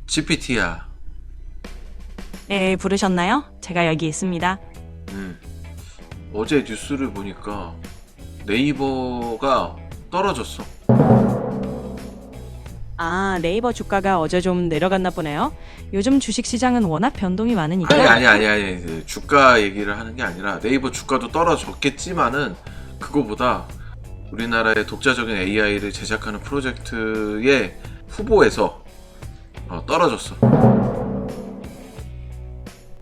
GPT야. 네, 부르셨나요? 제가 여기 있습니다. 어제 뉴스를 보니까 네이버가 떨어졌어. 아, 네이버 주가가 어제 좀 내려갔나 보네요. 요즘 주식시장은 워낙 변동이 많으니까. 아니. 그 주가 얘기를 하는 게 아니라 네이버 주가도 떨어졌겠지만은 그거보다 우리나라의 독자적인 AI를 제작하는 프로젝트의 후보에서 떨어졌어.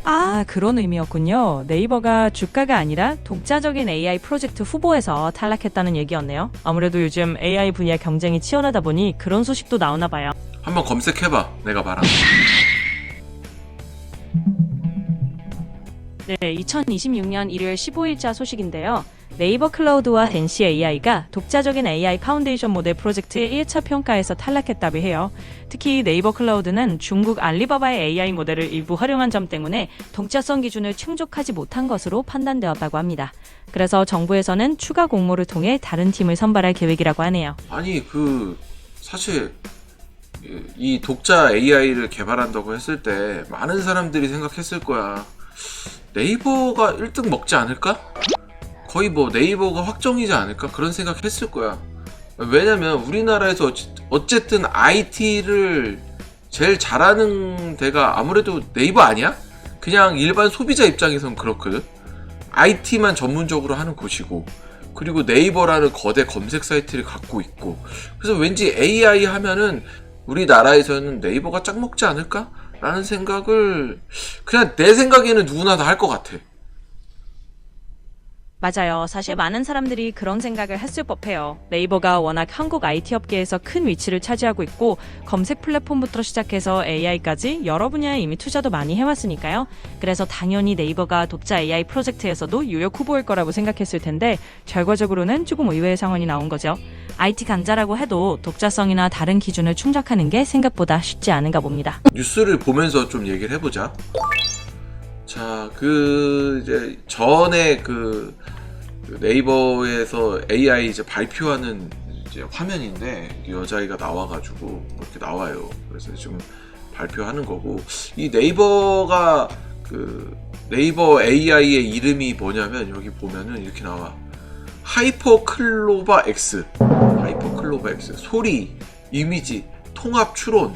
아, 그런 의미였군요. 네이버가 주가가 아니라 독자적인 AI 프로젝트 후보에서 탈락했다는 얘기였네요. 아무래도 요즘 AI 분야 경쟁이 치열하다 보니 그런 소식도 나오나 봐요. 한번 검색해봐. 내가 말한. 네, 2026년 1월 15일자 소식인데요. 네이버 클라우드와 댄시 AI가 독자적인 AI 파운데이션 모델 프로젝트의 1차 평가에서 탈락했다고 해요. 특히 네이버 클라우드는 중국 알리바바의 AI 모델을 일부 활용한 점 때문에 독자성 기준을 충족하지 못한 것으로 판단되었다고 합니다. 그래서 정부에서는 추가 공모를 통해 다른 팀을 선발할 계획이라고 하네요. 아니 사실 이 독자 AI를 개발한다고 했을 때 많은 사람들이 생각했을 거야. 네이버가 1등 먹지 않을까? 거의 뭐 네이버가 확정이지 않을까? 그런 생각했을 거야. 왜냐면 우리나라에서 어쨌든 IT를 제일 잘하는 데가 아무래도 네이버 아니야? 그냥 일반 소비자 입장에선 그렇거든. IT만 전문적으로 하는 곳이고, 그리고 네이버라는 거대 검색 사이트를 갖고 있고, 그래서 왠지 AI 하면은 우리나라에서는 네이버가 짝 먹지 않을까? 라는 생각을 그냥 내 생각에는 누구나 다 할 것 같아. 맞아요. 사실 많은 사람들이 그런 생각을 했을 법해요. 네이버가 워낙 한국 IT 업계에서 큰 위치를 차지하고 있고 검색 플랫폼부터 시작해서 AI까지 여러 분야에 이미 투자도 많이 해왔으니까요. 그래서 당연히 네이버가 독자 AI 프로젝트에서도 유력 후보일 거라고 생각했을 텐데 결과적으로는 조금 의외의 상황이 나온 거죠. IT 강자라고 해도 독자성이나 다른 기준을 충족하는 게 생각보다 쉽지 않은가 봅니다. 뉴스를 보면서 좀 얘기를 해보자. 자, 이제 전에 네이버에서 AI 이제 발표하는 이제 화면인데 여자아이가 나와가지고 이렇게 나와요. 그래서 지금 발표하는 거고, 이 네이버가 네이버 AI의 이름이 뭐냐면 여기 보면은 이렇게 나와. 하이퍼클로바 X, 소리, 이미지, 통합 추론,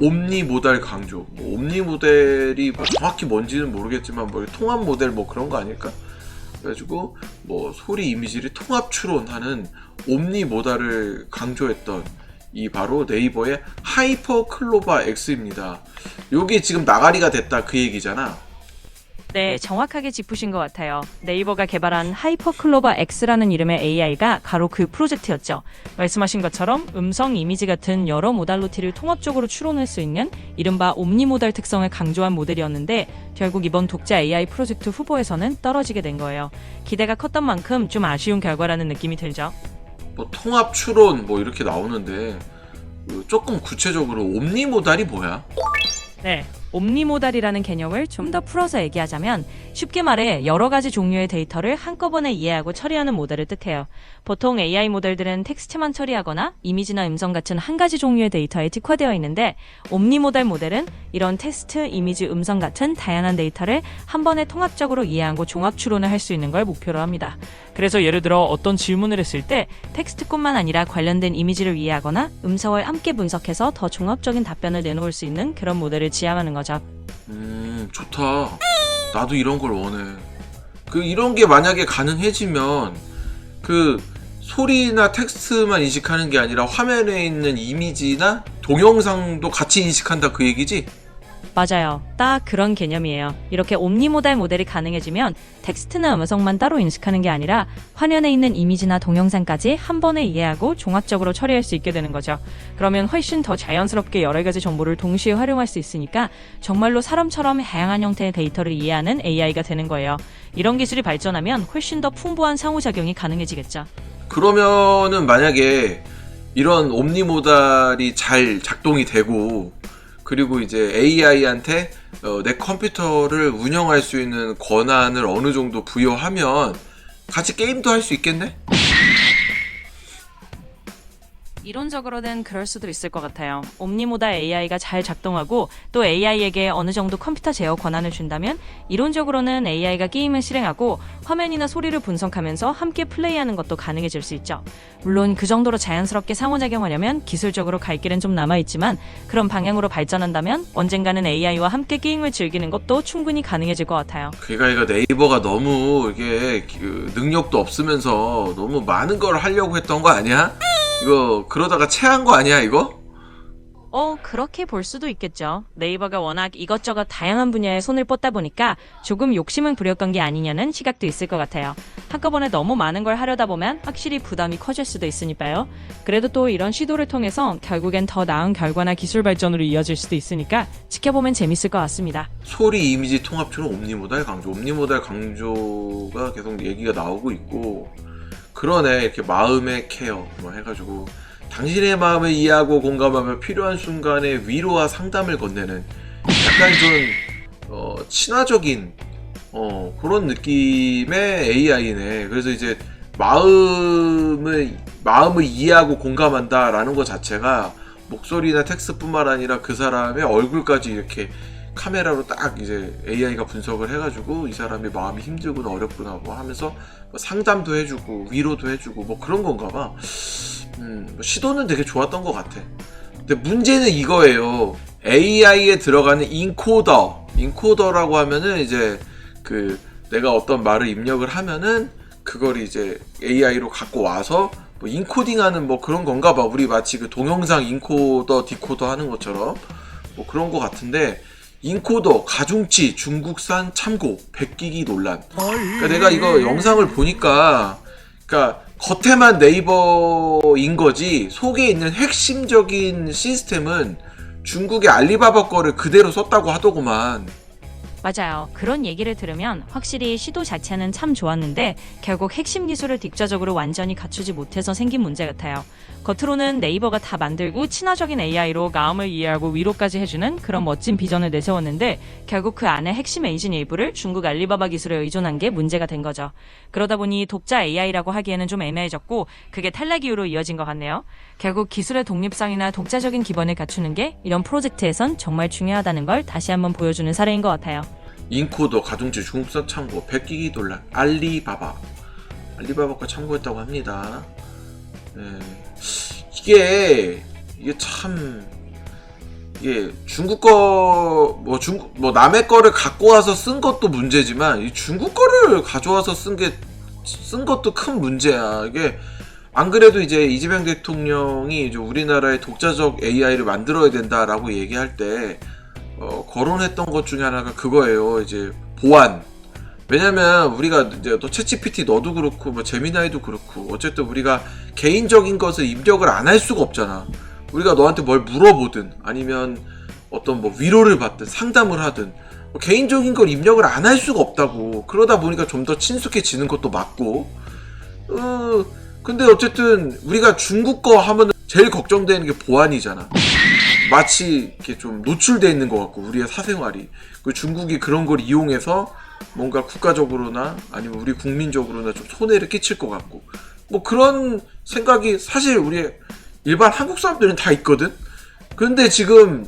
옴니모달 강조. 옴니모델이 정확히 뭔지는 모르겠지만 통합 모델 그런 거 아닐까? 그래가지고 소리 이미지를 통합 추론하는 옴니모달을 강조했던 이 바로 네이버의 하이퍼클로바 X입니다. 요게 지금 나가리가 됐다 그 얘기잖아. 네, 정확하게 짚으신 것 같아요. 네이버가 개발한 하이퍼클로바 X라는 이름의 AI가 바로 그 프로젝트였죠. 말씀하신 것처럼 음성, 이미지 같은 여러 모달리티를 통합적으로 추론할 수 있는 이른바 옴니모달 특성을 강조한 모델이었는데 결국 이번 독자 AI 프로젝트 후보에서는 떨어지게 된 거예요. 기대가 컸던 만큼 좀 아쉬운 결과라는 느낌이 들죠. 통합 추론 이렇게 나오는데 조금 구체적으로 옴니모달이 뭐야? 네, 옴니모달이라는 개념을 좀 더 풀어서 얘기하자면 쉽게 말해 여러 가지 종류의 데이터를 한꺼번에 이해하고 처리하는 모델을 뜻해요. 보통 AI 모델들은 텍스트만 처리하거나 이미지나 음성 같은 한 가지 종류의 데이터에 특화되어 있는데 옴니모달 모델은 이런 텍스트, 이미지, 음성 같은 다양한 데이터를 한 번에 통합적으로 이해하고 종합 추론을 할 수 있는 걸 목표로 합니다. 그래서 예를 들어 어떤 질문을 했을 때 텍스트뿐만 아니라 관련된 이미지를 이해하거나 음성을 함께 분석해서 더 종합적인 답변을 내놓을 수 있는 그런 모델을 지향하는 거죠. 좋다. 나도 이런 걸 원해. 이런 게 만약에 가능해지면 소리나 텍스트만 인식하는 게 아니라 화면에 있는 이미지나 동영상도 같이 인식한다 그 얘기지? 맞아요. 딱 그런 개념이에요. 이렇게 옴니모달 모델이 가능해지면 텍스트나 음성만 따로 인식하는 게 아니라 화면에 있는 이미지나 동영상까지 한 번에 이해하고 종합적으로 처리할 수 있게 되는 거죠. 그러면 훨씬 더 자연스럽게 여러 가지 정보를 동시에 활용할 수 있으니까 정말로 사람처럼 다양한 형태의 데이터를 이해하는 AI가 되는 거예요. 이런 기술이 발전하면 훨씬 더 풍부한 상호작용이 가능해지겠죠. 그러면은 만약에 이런 옴니모달이 잘 작동이 되고 그리고 이제 AI한테 내 컴퓨터를 운영할 수 있는 권한을 어느 정도 부여하면 같이 게임도 할 수 있겠네? 이론적으로는 그럴 수도 있을 것 같아요. 옴니모다 AI가 잘 작동하고 또 AI에게 어느 정도 컴퓨터 제어 권한을 준다면 이론적으로는 AI가 게임을 실행하고 화면이나 소리를 분석하면서 함께 플레이하는 것도 가능해질 수 있죠. 물론 그 정도로 자연스럽게 상호작용하려면 기술적으로 갈 길은 좀 남아있지만 그런 방향으로 발전한다면 언젠가는 AI와 함께 게임을 즐기는 것도 충분히 가능해질 것 같아요. 그러니까 이거 네이버가 너무 이게 능력도 없으면서 너무 많은 걸 하려고 했던 거 아니야? 이거 그러다가 체한 거 아니야 이거? 그렇게 볼 수도 있겠죠. 네이버가 워낙 이것저것 다양한 분야에 손을 뻗다 보니까 조금 욕심은 부렸던 게 아니냐는 시각도 있을 것 같아요. 한꺼번에 너무 많은 걸 하려다 보면 확실히 부담이 커질 수도 있으니까요. 그래도 또 이런 시도를 통해서 결국엔 더 나은 결과나 기술 발전으로 이어질 수도 있으니까 지켜보면 재밌을 것 같습니다. 소리 이미지 통합처럼 옴니모달 강조, 옴니모달 강조가 계속 얘기가 나오고 있고 그러네. 이렇게 마음의 케어 뭐 해가지고 당신의 마음을 이해하고 공감하며 필요한 순간에 위로와 상담을 건네는 약간 좀 친화적인 그런 느낌의 AI네. 그래서 이제 마음을 이해하고 공감한다라는 것 자체가 목소리나 텍스트뿐만 아니라 그 사람의 얼굴까지 이렇게 카메라로 딱 이제 AI가 분석을 해가지고 이 사람의 마음이 힘들구나 어렵구나 뭐 하면서 뭐 상담도 해주고 위로도 해주고 뭐 그런 건가 봐. 시도는 되게 좋았던 것 같아. 근데 문제는 이거예요. AI에 들어가는 인코더라고 하면은 이제 그 내가 어떤 말을 입력을 하면은 그걸 이제 AI로 갖고 와서 뭐 인코딩하는 뭐 그런 건가 봐. 우리 마치 그 동영상 인코더 디코더 하는 것처럼 뭐 그런 것 같은데 인코더 가중치 중국산 참고 100기기 논란. 그러니까 내가 이거 영상을 보니까 그러니까 겉에만 네이버인 거지 속에 있는 핵심적인 시스템은 중국의 알리바바 거를 그대로 썼다고 하더구만. 맞아요. 그런 얘기를 들으면 확실히 시도 자체는 참 좋았는데 결국 핵심 기술을 뒷좌적으로 완전히 갖추지 못해서 생긴 문제 같아요. 겉으로는 네이버가 다 만들고 친화적인 AI로 마음을 이해하고 위로까지 해주는 그런 멋진 비전을 내세웠는데 결국 그 안에 핵심 에이징 일부를 중국 알리바바 기술에 의존한 게 문제가 된 거죠. 그러다 보니 독자 AI라고 하기에는 좀 애매해졌고 그게 탈락 이유로 이어진 것 같네요. 결국 기술의 독립성이나 독자적인 기본을 갖추는 게 이런 프로젝트에선 정말 중요하다는 걸 다시 한번 보여주는 사례인 것 같아요. 인코더 가중치 중국산 참고 100기기 논란 알리바바 거 참고했다고 합니다. 네. 이게 참 이게 중국 거 뭐 남의 거를 갖고 와서 쓴 것도 문제지만 이 중국 거를 가져와서 쓴 것도 큰 문제야. 이게 안 그래도 이제 이재명 대통령이 이제 우리나라의 독자적 AI를 만들어야 된다라고 얘기할 때 거론했던 것 중에 하나가 그거예요. 이제 보안. 왜냐면 우리가 이제 또 챗GPT 너도 그렇고 뭐 제미나이도 그렇고 어쨌든 우리가 개인적인 것을 입력을 안 할 수가 없잖아. 우리가 너한테 뭘 물어보든 아니면 어떤 뭐 위로를 받든 상담을 하든 뭐 개인적인 걸 입력을 안 할 수가 없다고. 그러다 보니까 좀 더 친숙해지는 것도 맞고. 근데 어쨌든 우리가 중국 거 하면 제일 걱정되는 게 보안이잖아. 마치 이렇게 좀 노출되어 있는 것 같고 우리의 사생활이 그 중국이 그런 걸 이용해서 뭔가 국가적으로나 아니면 우리 국민적으로나 좀 손해를 끼칠 것 같고 뭐 그런 생각이 사실 우리 일반 한국 사람들은 다 있거든. 근데 지금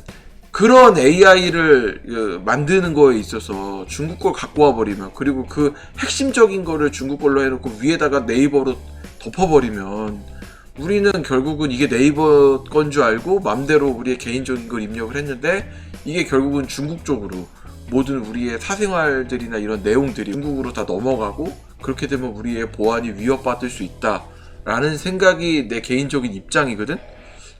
그런 AI를 만드는 거에 있어서 중국 걸 갖고 와버리면 그리고 그 핵심적인 거를 중국 걸로 해놓고 위에다가 네이버로 덮어버리면 우리는 결국은 이게 네이버 건 줄 알고 맘대로 우리의 개인적인 걸 입력을 했는데 이게 결국은 중국 쪽으로 모든 우리의 사생활들이나 이런 내용들이 중국으로 다 넘어가고 그렇게 되면 우리의 보안이 위협받을 수 있다라는 생각이 내 개인적인 입장이거든?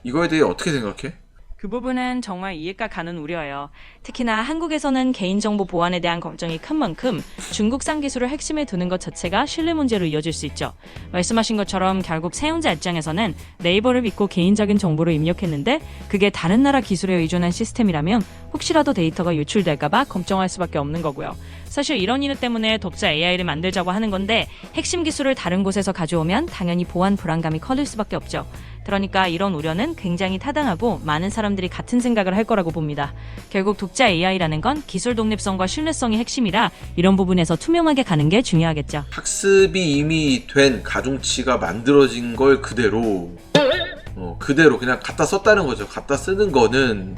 이거에 대해 어떻게 생각해? 그 부분은 정말 이해가 가는 우려예요. 특히나 한국에서는 개인정보 보안에 대한 걱정이 큰 만큼 중국산 기술을 핵심에 두는 것 자체가 신뢰 문제로 이어질 수 있죠. 말씀하신 것처럼 결국 사용자 입장에서는 네이버를 믿고 개인적인 정보를 입력했는데 그게 다른 나라 기술에 의존한 시스템이라면 혹시라도 데이터가 유출될까봐 걱정할 수밖에 없는 거고요. 사실 이런 이유 때문에 독자 AI를 만들자고 하는 건데 핵심 기술을 다른 곳에서 가져오면 당연히 보안 불안감이 커질 수밖에 없죠. 그러니까 이런 우려는 굉장히 타당하고 많은 사람들이 같은 생각을 할 거라고 봅니다. 결국 독자 AI라는 건 기술 독립성과 신뢰성이 핵심이라 이런 부분에서 투명하게 가는 게 중요하겠죠. 학습이 이미 된 가중치가 만들어진 걸 그대로 그대로 그냥 갖다 썼다는 거죠. 갖다 쓰는 거는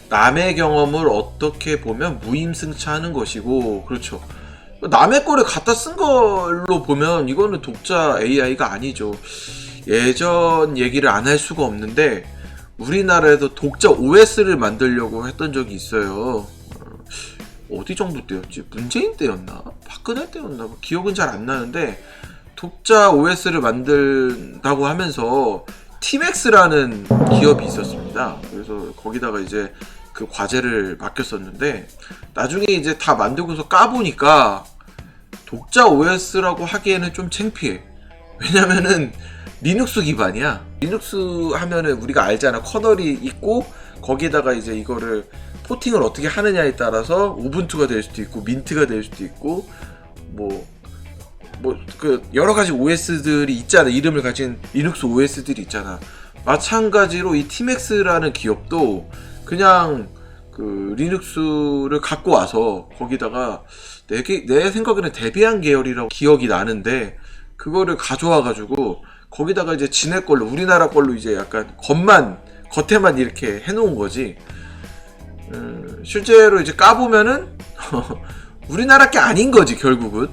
남의 경험을 어떻게 보면 무임승차하는 것이고, 그렇죠. 남의 거를 갖다 쓴 걸로 보면 이거는 독자 AI가 아니죠. 예전 얘기를 안 할 수가 없는데 우리나라에서 독자 OS를 만들려고 했던 적이 있어요. 어디 정부 때였지? 문재인 때였나? 박근혜 때였나? 기억은 잘 안 나는데 독자 OS를 만든다고 하면서 티맥스라는 기업이 있었습니다. 그래서 거기다가 이제 그 과제를 맡겼었는데 나중에 이제 다 만들고서 까보니까 독자 OS라고 하기에는 좀 창피해. 왜냐면은 리눅스 기반이야. 리눅스 하면은 우리가 알잖아. 커널이 있고 거기에다가 이제 이거를 포팅을 어떻게 하느냐에 따라서 우분투가 될 수도 있고 민트가 될 수도 있고 그 여러 가지 OS들이 있잖아. 이름을 가진 리눅스 OS들이 있잖아. 마찬가지로 이 티맥스라는 기업도 그냥 그 리눅스를 갖고 와서 거기다가 내 생각에는 데비안 계열이라고 기억이 나는데 그거를 가져와 가지고 거기다가 이제 지네 걸로 우리나라 걸로 이제 약간 겉에만 이렇게 해놓은 거지. 실제로 이제 까보면은 우리나라 게 아닌 거지 결국은.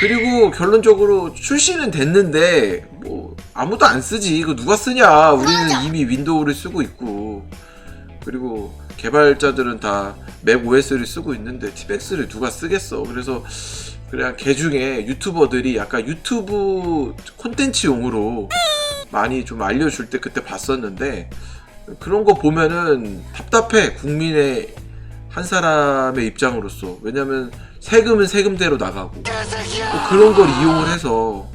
그리고 결론적으로 출시는 됐는데 뭐 아무도 안 쓰지. 이거 누가 쓰냐. 우리는 이미 윈도우를 쓰고 있고, 그리고 개발자들은 다 맥 OS를 쓰고 있는데 티맥스를 누가 쓰겠어. 그래서 그냥 개중에 유튜버들이 약간 유튜브 콘텐츠용으로 많이 좀 알려줄 때 그때 봤었는데, 그런 거 보면은 답답해. 국민의 한 사람의 입장으로서. 왜냐면 세금은 세금대로 나가고 또 그런 걸 이용을 해서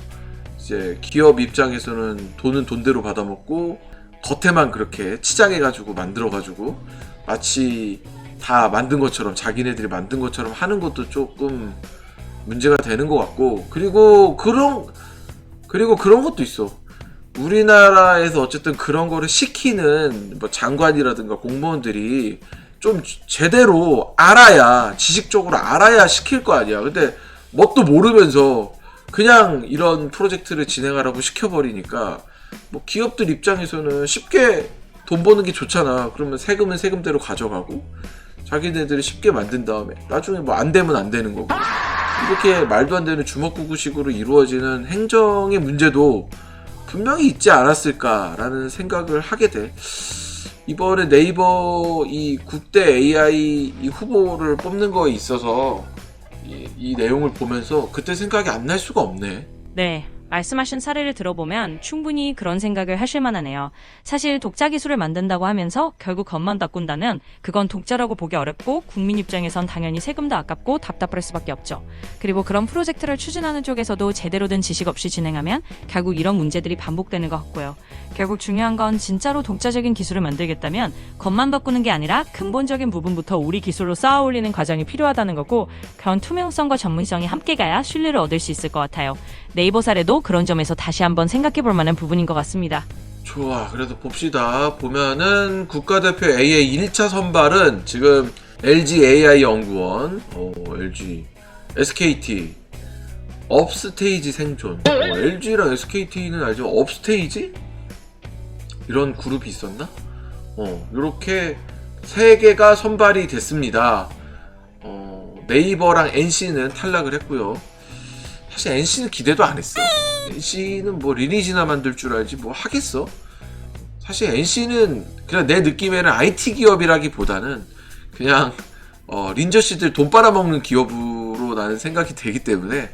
이제 기업 입장에서는 돈은 돈대로 받아먹고 겉에만 그렇게 치장해가지고 만들어가지고 마치 다 만든 것처럼, 자기네들이 만든 것처럼 하는 것도 조금 문제가 되는 것 같고, 그리고 그런 것도 있어. 우리나라에서 어쨌든 그런 거를 시키는 뭐 장관이라든가 공무원들이 좀 제대로 알아야, 지식적으로 알아야 시킬 거 아니야. 근데 뭣도 모르면서 그냥 이런 프로젝트를 진행하라고 시켜버리니까 뭐 기업들 입장에서는 쉽게 돈 버는 게 좋잖아. 그러면 세금은 세금대로 가져가고 자기네들이 쉽게 만든 다음에 나중에 뭐 안 되면 안 되는 거고, 이렇게 말도 안 되는 주먹구구식으로 이루어지는 행정의 문제도 분명히 있지 않았을까라는 생각을 하게 돼. 이번에 네이버 이 국대 AI 이 후보를 뽑는 거에 있어서 이 내용을 보면서 그때 생각이 안 날 수가 없네. 네. 말씀하신 사례를 들어보면 충분히 그런 생각을 하실 만하네요. 사실 독자 기술을 만든다고 하면서 결국 겉만 바꾼다면 그건 독자라고 보기 어렵고 국민 입장에선 당연히 세금도 아깝고 답답할 수밖에 없죠. 그리고 그런 프로젝트를 추진하는 쪽에서도 제대로 된 지식 없이 진행하면 결국 이런 문제들이 반복되는 것 같고요. 결국 중요한 건 진짜로 독자적인 기술을 만들겠다면 겉만 바꾸는 게 아니라 근본적인 부분부터 우리 기술로 쌓아 올리는 과정이 필요하다는 거고, 그런 투명성과 전문성이 함께 가야 신뢰를 얻을 수 있을 것 같아요. 네이버 사례도 그런 점에서 다시 한번 생각해 볼 만한 부분인 것 같습니다. 좋아, 그래도 봅시다. 보면은 국가대표 AI 1차 선발은 지금 LG AI 연구원, LG, SKT, 업스테이지 생존. LG랑 SKT는 알지만 업스테이지? 이런 그룹이 있었나? 요렇게 3개가 선발이 됐습니다. 네이버랑 NC는 탈락을 했고요. 사실 NC는 기대도 안 했어. NC는 뭐 리니지나 만들 줄 알지 뭐 하겠어? 사실 NC는 그냥 내 느낌에는 IT 기업이라기보다는 그냥 린저씨들 돈 빨아먹는 기업으로 나는 생각이 되기 때문에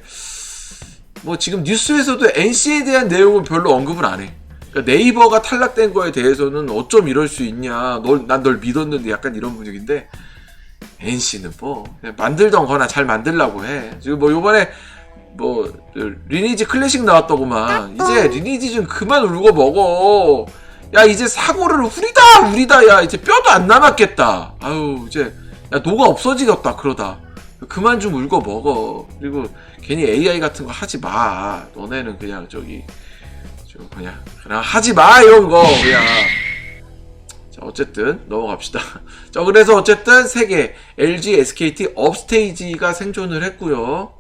뭐 지금 뉴스에서도 NC에 대한 내용은 별로 언급을 안 해. 그러니까 네이버가 탈락된 거에 대해서는 어쩜 이럴 수 있냐, 난 널 믿었는데 약간 이런 분위기인데, NC는 뭐 그냥 만들던 거나 잘 만들라고 해. 지금 뭐 요번에 뭐 리니지 클래식 나왔더구만. 이제 리니지 좀 그만 울고 먹어. 야 이제 사고를 후리다 야 이제 뼈도 안 남았겠다. 아유 이제 야 노가 없어지겠다 그러다. 그만 좀 울고 먹어. 그리고 괜히 AI 같은 거 하지 마. 너네는 그냥 그냥 하지 마 이런 거 그냥. 자, 어쨌든 넘어갑시다. 자, 그래서 어쨌든 3개 LG, SKT 업스테이지가 생존을 했고요.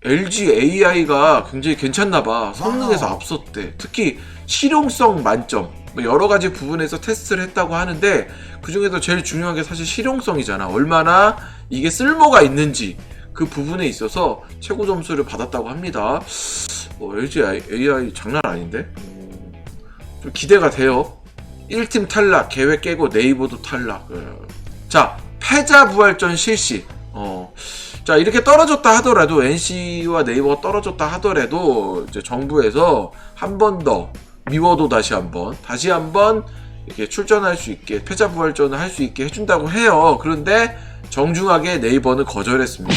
LG AI가 굉장히 괜찮나봐. 성능에서 앞섰대. 특히 실용성 만점. 뭐 여러 가지 부분에서 테스트를 했다고 하는데 그 중에서 제일 중요한 게 사실 실용성이잖아. 얼마나 이게 쓸모가 있는지 그 부분에 있어서 최고 점수를 받았다고 합니다. LG AI 장난 아닌데? 좀 기대가 돼요. 1팀 탈락, 계획 깨고 네이버도 탈락. 자, 패자부활전 실시. 자, 이렇게 떨어졌다 하더라도 NC와 네이버가 떨어졌다 하더라도 이제 정부에서 한 번 더 미워도 다시 한번 이렇게 출전할 수 있게 패자부활전을 할 수 있게 해준다고 해요. 그런데 정중하게 네이버는 거절했습니다.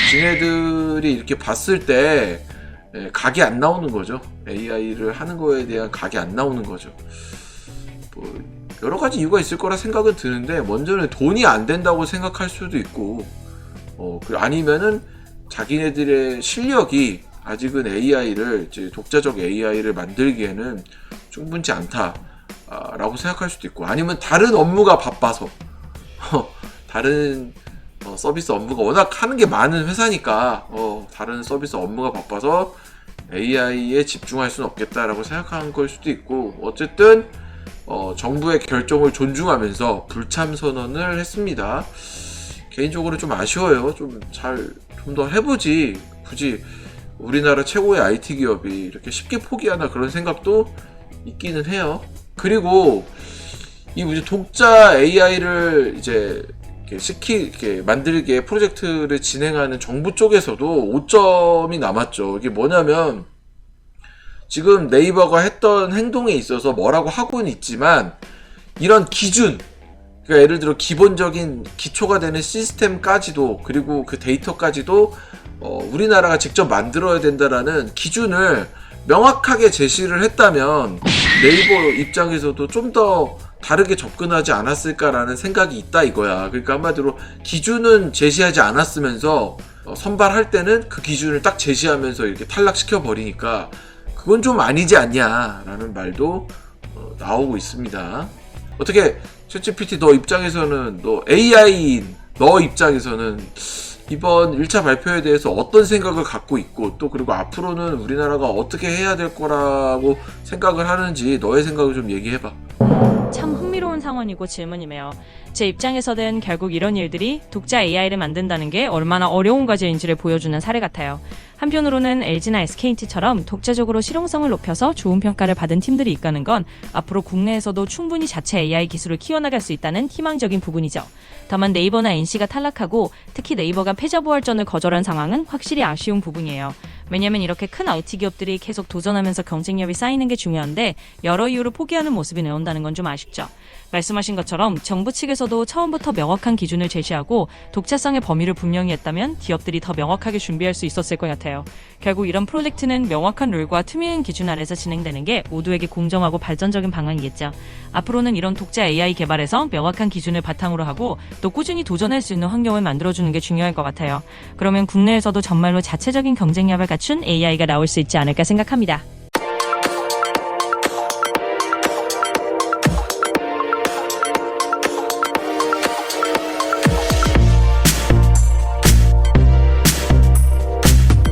지네들이 이렇게 봤을 때 각이 안 나오는 거죠. AI를 하는 거에 대한 각이 안 나오는 거죠. 뭐 여러 가지 이유가 있을 거라 생각은 드는데 먼저는 돈이 안 된다고 생각할 수도 있고 아니면은 자기네들의 실력이 아직은 AI를 이제 독자적 AI를 만들기에는 충분치 않다라고 생각할 수도 있고 아니면 다른 업무가 바빠서 다른 서비스 업무가 워낙 하는 게 많은 회사니까 다른 서비스 업무가 바빠서 AI에 집중할 수는 없겠다라고 생각한 걸 수도 있고 어쨌든 정부의 결정을 존중하면서 불참 선언을 했습니다. 개인적으로 좀 아쉬워요. 좀 더 해보지. 굳이 우리나라 최고의 IT 기업이 이렇게 쉽게 포기하나 그런 생각도 있기는 해요. 그리고 이 독자 AI를 이제 이렇게 만들게 프로젝트를 진행하는 정부 쪽에서도 오점이 남았죠. 이게 뭐냐면 지금 네이버가 했던 행동에 있어서 뭐라고 하고는 있지만 이런 기준, 그러니까 예를 들어 기본적인 기초가 되는 시스템까지도 그리고 그 데이터까지도 우리나라가 직접 만들어야 된다라는 기준을 명확하게 제시를 했다면 네이버 입장에서도 좀 더 다르게 접근하지 않았을까라는 생각이 있다 이거야. 그러니까 한마디로 기준은 제시하지 않았으면서 선발할 때는 그 기준을 딱 제시하면서 이렇게 탈락시켜 버리니까 그건 좀 아니지 않냐라는 말도 나오고 있습니다. 어떻게 챗GPT 너 입장에서는 AI인 너 입장에서는 이번 1차 발표에 대해서 어떤 생각을 갖고 있고 또 그리고 앞으로는 우리나라가 어떻게 해야 될 거라고 생각을 하는지 너의 생각을 좀 얘기해봐. 참 흥미로운 상황이고 질문이네요. 제 입장에서는 결국 이런 일들이 독자 AI를 만든다는 게 얼마나 어려운 과제인지를 보여주는 사례 같아요. 한편으로는 LG나 SKT처럼 독자적으로 실용성을 높여서 좋은 평가를 받은 팀들이 있다는 건 앞으로 국내에서도 충분히 자체 AI 기술을 키워나갈 수 있다는 희망적인 부분이죠. 다만 네이버나 NC가 탈락하고 특히 네이버가 패자부활전을 거절한 상황은 확실히 아쉬운 부분이에요. 왜냐면 이렇게 큰 IT 기업들이 계속 도전하면서 경쟁력이 쌓이는 게 중요한데 여러 이유로 포기하는 모습이 나온다는 건 좀 아쉽죠. 말씀하신 것처럼 정부 측에서도 처음부터 명확한 기준을 제시하고 독자성의 범위를 분명히 했다면 기업들이 더 명확하게 준비할 수 있었을 것 같아요. 결국 이런 프로젝트는 명확한 룰과 투명한 기준 아래서 진행되는 게 모두에게 공정하고 발전적인 방향이겠죠. 앞으로는 이런 독자 AI 개발에서 명확한 기준을 바탕으로 하고 또 꾸준히 도전할 수 있는 환경을 만들어주는 게 중요할 것 같아요. 그러면 국내에서도 정말로 자체적인 경쟁력을 갖춘 AI가 나올 수 있지 않을까 생각합니다.